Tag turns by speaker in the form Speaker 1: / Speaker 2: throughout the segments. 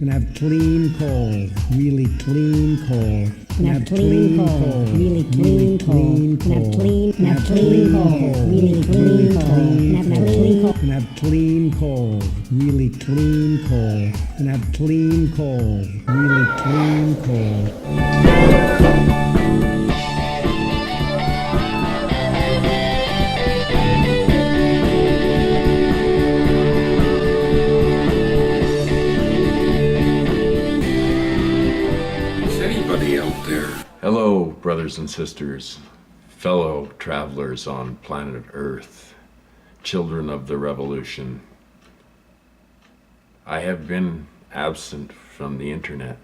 Speaker 1: Gonna have clean coal, really clean coal.
Speaker 2: Gonna have clean coal, really clean coal. Gonna have clean coal, really clean coal.
Speaker 1: Gonna have clean coal, really clean coal. Gonna have clean coal, really clean coal.
Speaker 3: Out there. Hello, brothers and sisters, fellow travelers on planet Earth, children of the revolution. I have been absent from the internet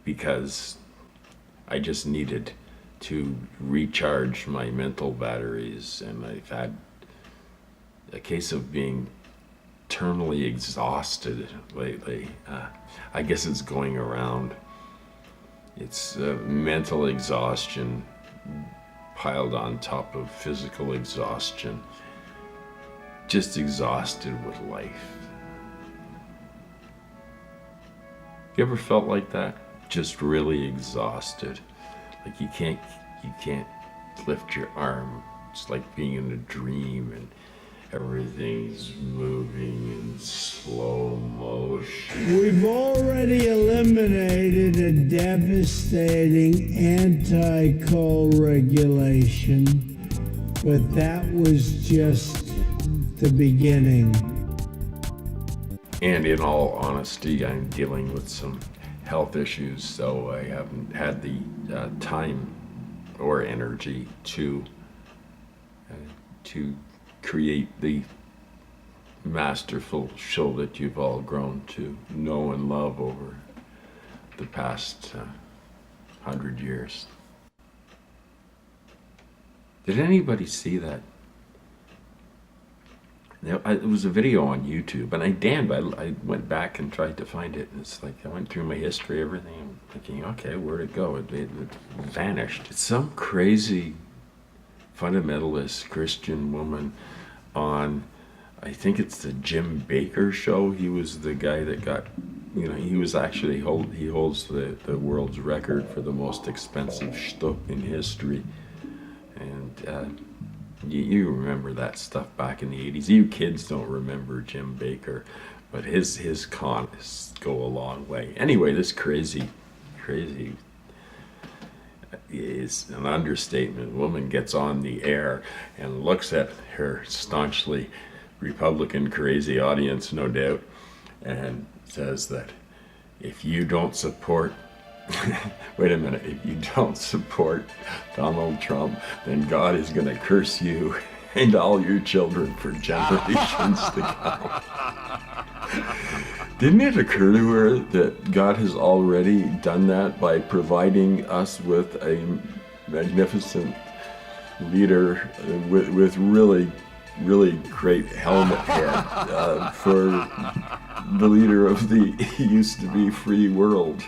Speaker 3: because I just needed to recharge my mental batteries, and I've had a case of being terminally exhausted lately. I guess it's going around. It's mental exhaustion piled on top of physical exhaustion. Just exhausted with life. You ever felt like that? Just really exhausted. Like you can't lift your arm. It's like being in a dream and everything's moving in slow motion.
Speaker 1: We've already eliminated a devastating anti-coal regulation, but that was just the beginning.
Speaker 3: And in all honesty, I'm dealing with some health issues, so I haven't had the time or energy to create the masterful show that you've all grown to know and love over the past 100 years. Did anybody see that? It was a video on YouTube, and I went back and tried to find it, and it's like I went through my history, everything, and thinking, okay, where'd it go? It vanished. It's some crazy fundamentalist Christian woman on, I think it's the Jim Baker show. He was the guy that got, he was actually, he holds the world's record for the most expensive shtuck in history. And you remember that stuff back in the 80s. You kids don't remember Jim Baker, but his cons go a long way. Anyway, this crazy is an understatement. Woman gets on the air and looks at her staunchly Republican crazy audience, no doubt, and says that if you don't support wait a minute, if you don't support Donald Trump, then God is going to curse you and all your children for generations to come. Didn't it occur to her that God has already done that by providing us with a magnificent leader with really great helmet head for the leader of the used to be free world?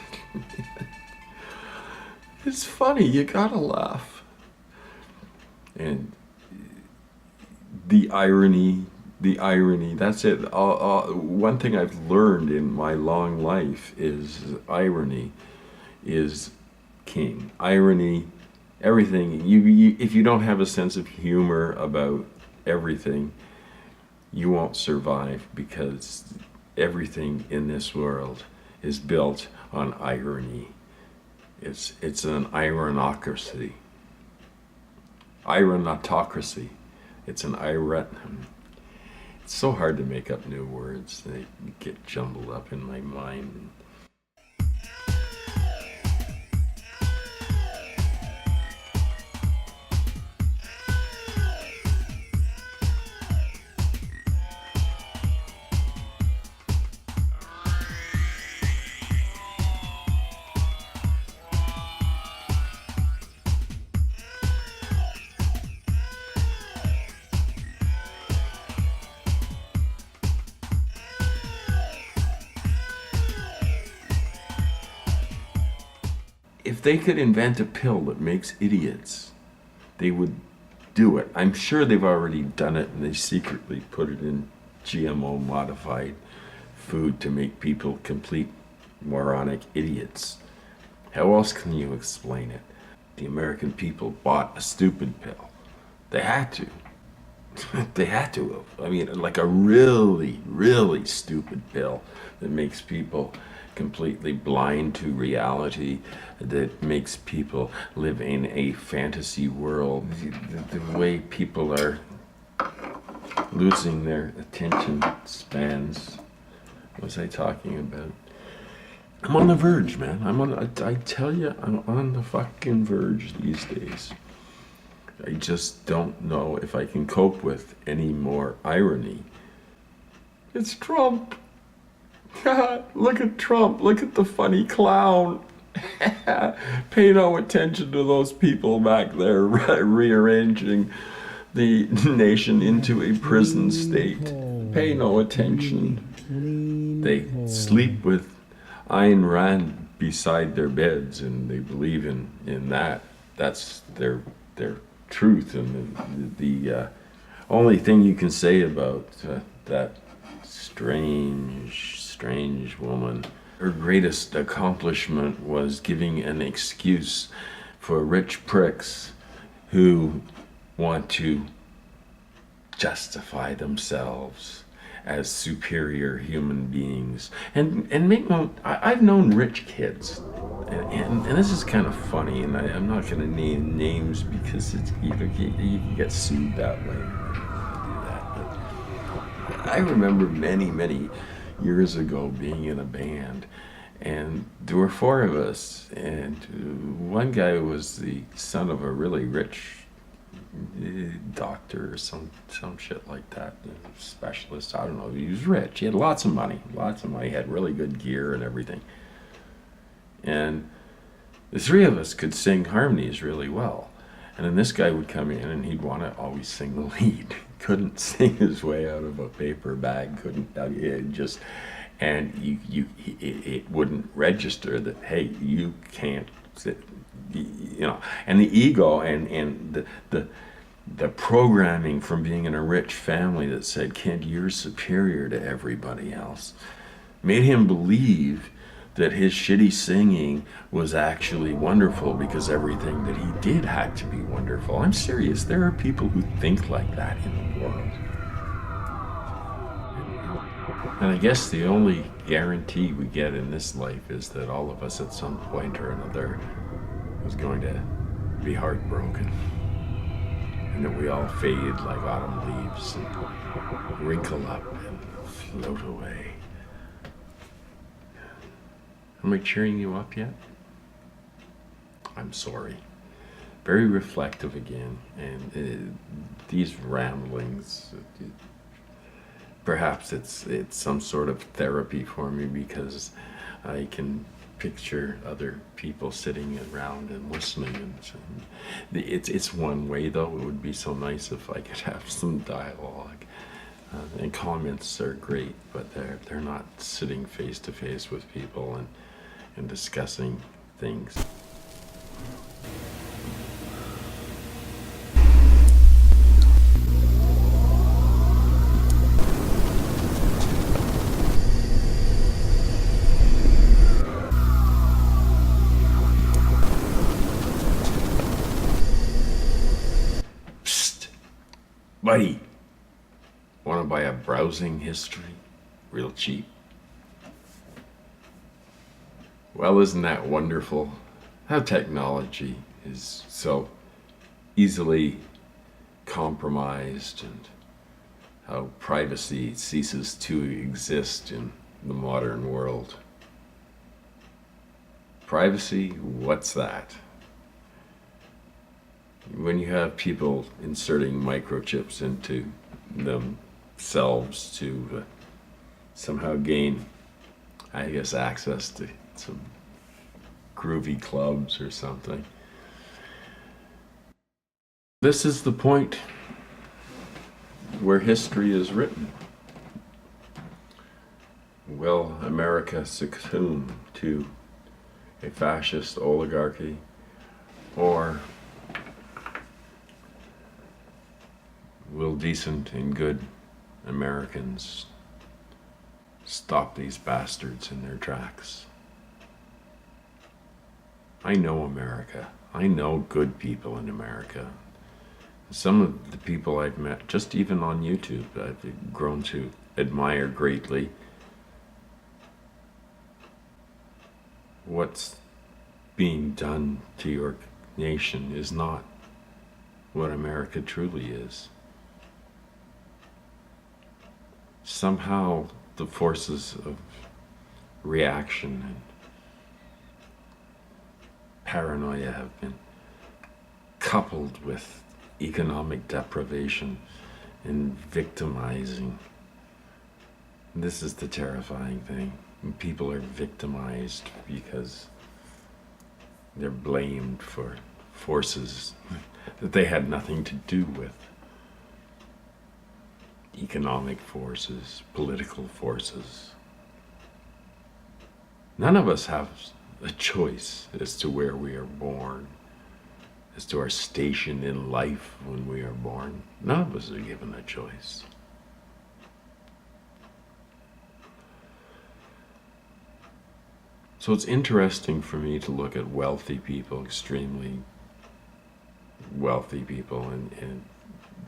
Speaker 3: It's funny, you gotta laugh. And the irony, that's it. One thing I've learned in my long life is irony is king. Irony, everything. If you don't have a sense of humor about everything, you won't survive, because everything in this world is built on irony. It's an ironocracy. Ironocracy. It's an It's so hard to make up new words. They get jumbled up in my mind. If they could invent a pill that makes idiots, they would do it. I'm sure they've already done it, and they secretly put it in GMO modified food to make people complete moronic idiots. How else can you explain it? The American people bought a stupid pill. They had to. They had to have. I mean, like a really, really stupid pill that makes people completely blind to reality, that makes people live in a fantasy world. The way people are losing their attention spans. What was I talking about? I'm on the verge, man. I tell you, I'm on the fucking verge these days. I just don't know if I can cope with any more irony. It's Trump. Look at Trump. Look at the funny clown. Pay no attention to those people back there rearranging the nation into a prison state. Pay no attention. They sleep with Ayn Rand beside their beds, and they believe in that. That's their truth. And the only thing you can say about that strange woman, her greatest accomplishment was giving an excuse for rich pricks who want to justify themselves as superior human beings. And make no, I've known rich kids, and this is kind of funny, and I'm not going to name names because it's, you can get sued that way. But I remember many years ago being in a band, and there were four of us, and one guy was the son of a really rich doctor or some shit like that, specialist. I don't know. He was rich. He had lots of money. He had really good gear and everything. And the three of us could sing harmonies really well. And then this guy would come in and he'd want to always sing the lead. Couldn't sing his way out of a paper bag. It wouldn't register that, hey, you can't sit. And the ego and the programming from being in a rich family that said, Kent, you're superior to everybody else, made him believe that his shitty singing was actually wonderful because everything that he did had to be wonderful. I'm serious. There are people who think like that in the world. And I guess the only guarantee we get in this life is that all of us at some point or another was going to be heartbroken, and that we all fade like autumn leaves and wrinkle up and float away. Am I cheering you up yet? I'm sorry. Very reflective again, and these ramblings, perhaps it's some sort of therapy for me, because I can picture other people sitting around and listening, and it's one way, though. It would be so nice if I could have some dialogue, and comments are great, but they're not sitting face to face with people and discussing things. Buddy, want to buy a browsing history? Real cheap. Well, isn't that wonderful? How technology is so easily compromised, and how privacy ceases to exist in the modern world. Privacy, what's that? When you have people inserting microchips into themselves to somehow gain, I guess, access to some groovy clubs or something. This is the point where history is written. Will America succumb to a fascist oligarchy, or will decent and good Americans stop these bastards in their tracks. I know America. I know good people in America. Some of the people I've met, just even on YouTube, I've grown to admire greatly. What's being done to your nation is not what America truly is. Somehow the forces of reaction and paranoia have been coupled with economic deprivation and victimizing. This is the terrifying thing. People are victimized because they're blamed for forces that they had nothing to do with. Economic forces, political forces. None of us have a choice as to where we are born, as to our station in life when we are born. None of us are given a choice. So it's interesting for me to look at wealthy people, extremely wealthy people, and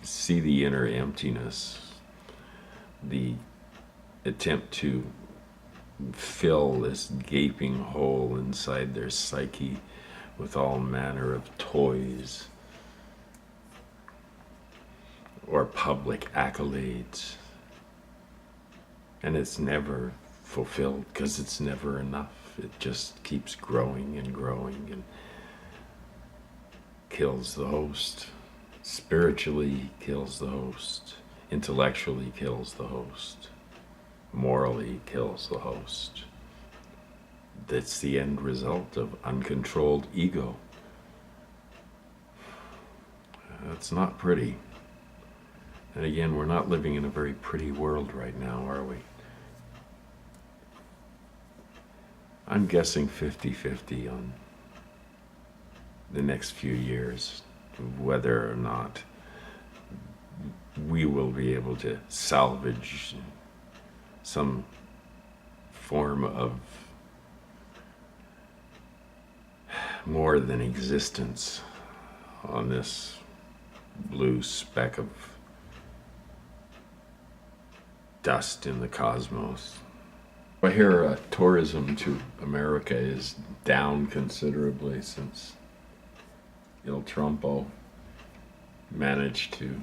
Speaker 3: see the inner emptiness, the attempt to fill this gaping hole inside their psyche with all manner of toys or public accolades. And it's never fulfilled because it's never enough. It just keeps growing and growing and kills the host. Spiritually kills the host. Intellectually kills the host. Morally kills the host. That's the end result of uncontrolled ego. It's not pretty. And again, we're not living in a very pretty world right now, are we? I'm guessing 50-50 on the next few years, whether or not we will be able to salvage some form of more than existence on this blue speck of dust in the cosmos. I hear tourism to America is down considerably since Il Trumpo managed to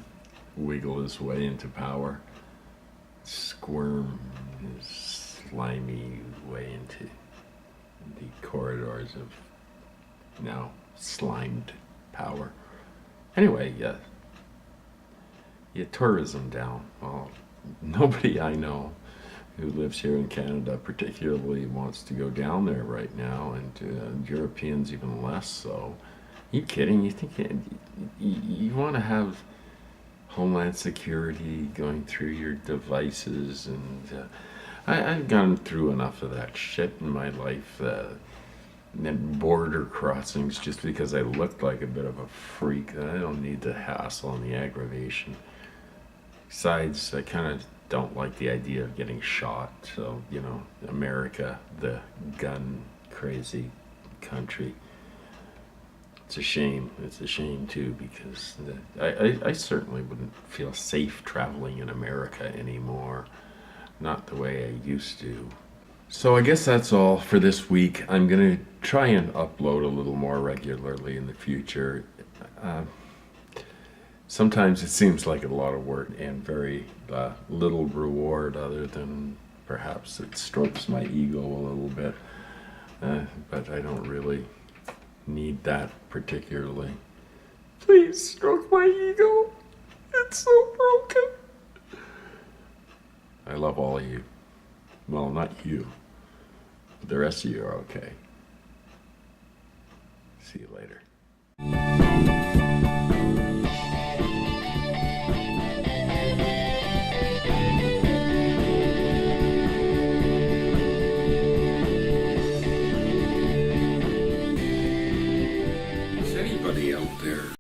Speaker 3: wiggle his way into power, squirm his slimy way into the corridors of now slimed power. Anyway, tourism down. Well, nobody I know who lives here in Canada particularly wants to go down there right now, and Europeans even less so. You kidding? You think you want to have Homeland Security going through your devices? And I've gone through enough of that shit in my life. And border crossings just because I looked like a bit of a freak. I don't need the hassle and the aggravation. Besides, I kind of don't like the idea of getting shot. So, America, the gun crazy country. It's a shame. It's a shame too, because I certainly wouldn't feel safe traveling in America anymore. Not the way I used to. So I guess that's all for this week. I'm going to try and upload a little more regularly in the future. Sometimes it seems like a lot of work and very little reward, other than perhaps it strokes my ego a little bit. But I don't really need that particularly. Please stroke my ego. It's so broken. I love all of you. Well, not you, but the rest of you are okay. See you later.